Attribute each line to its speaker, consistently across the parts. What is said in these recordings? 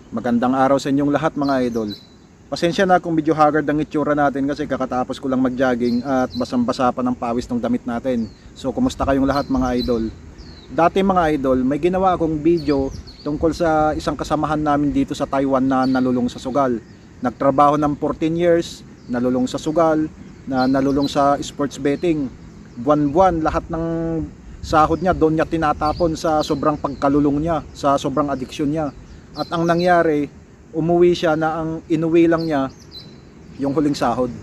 Speaker 1: Magandang araw sa inyong lahat mga idol. Pasensya na kung medyo haggard ang itsura natin kasi kakatapos ko lang mag-jogging at basang-basa pa ng pawis ng damit natin. So kumusta kayong lahat mga idol? Dati mga idol, may ginawa akong video tungkol sa isang kasamahan namin dito sa Taiwan na nalulung sa sugal. Nagtrabaho ng 14 years, nalulung sa sugal, na nalulung sa sports betting. Buwan-buwan lahat ng sahod niya doon niya tinatapon sa sobrang pagkalulong niya, sa sobrang addiction niya. At ang nangyari, umuwi siya na ang inuwi lang niya yung huling sahod.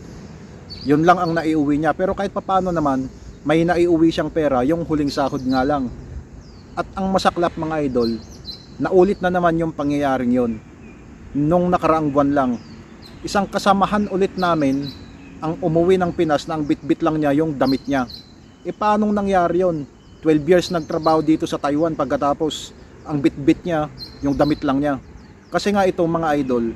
Speaker 1: Yun lang ang naiuwi niya. Pero kahit papaano naman, may naiuwi siyang pera, yung huling sahod nga lang. At ang masaklap mga idol, naulit na naman yung pangyayaring yun. Nung nakaraang buwan lang, isang kasamahan ulit namin ang umuwi ng Pinas na ang bitbit lang niya yung damit niya. E paanong nangyari yun? 12 years nagtrabaho dito sa Taiwan, pagkatapos ang bitbit niya yung damit lang niya. Kasi nga ito mga idol,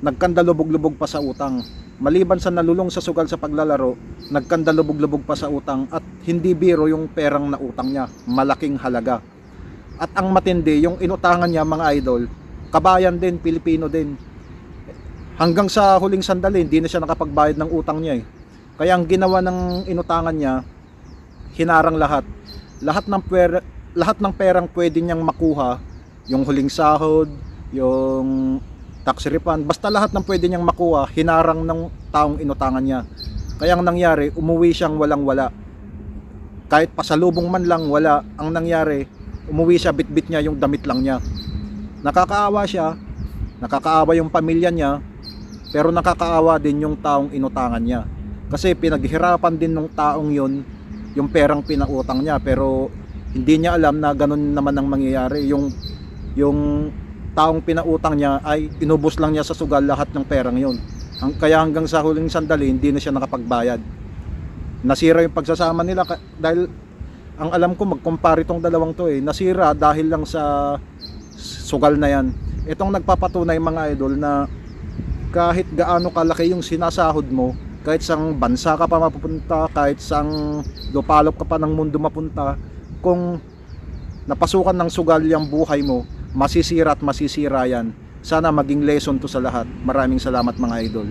Speaker 1: nagkandalubog-lubog pa sa utang. Maliban sa nalulong sa sugal sa paglalaro, nagkandalubog-lubog pa sa utang at hindi biro yung perang na utang niya, malaking halaga. At ang matindi, yung inutangan niya mga idol, kabayan din, Pilipino din. Hanggang sa huling sandali, hindi na siya nakapagbayad ng utang niya eh. Kaya ang ginawa ng inutangan niya, hinarang lahat. Lahat ng perang pwede niyang makuha, yung huling sahod, yung tax refund, basta lahat ng pwede niyang makuha, hinarang ng taong inutangan niya. Kaya ang nangyari, umuwi siyang walang-wala. Kahit pasalubong man lang, wala. Ang nangyari, umuwi siya, bitbit niya yung damit lang niya. Nakakaawa siya, nakakaawa yung pamilya niya, pero nakakaawa din yung taong inutangan niya. Kasi pinaghirapan din ng taong yun, yung perang pinautang niya, pero hindi niya alam na ganun naman ang mangyayari. Yung taong pinautang niya ay inubos lang niya sa sugal lahat ng perang yun. Kaya hanggang sa huling sandali hindi na siya nakapagbayad. Nasira yung pagsasama nila dahil ang alam ko mag-compare itong dalawang to eh. Nasira dahil lang sa sugal na yan. Itong nagpapatunay mga idol na kahit gaano kalaki yung sinasahod mo, kahit sang bansa ka pa mapupunta, kahit sang lupalop ka pa ng mundo mapunta, kung napasukan ng sugal yung buhay mo, masisira at masisira yan. Sana maging lesson to sa lahat. Maraming salamat mga idol.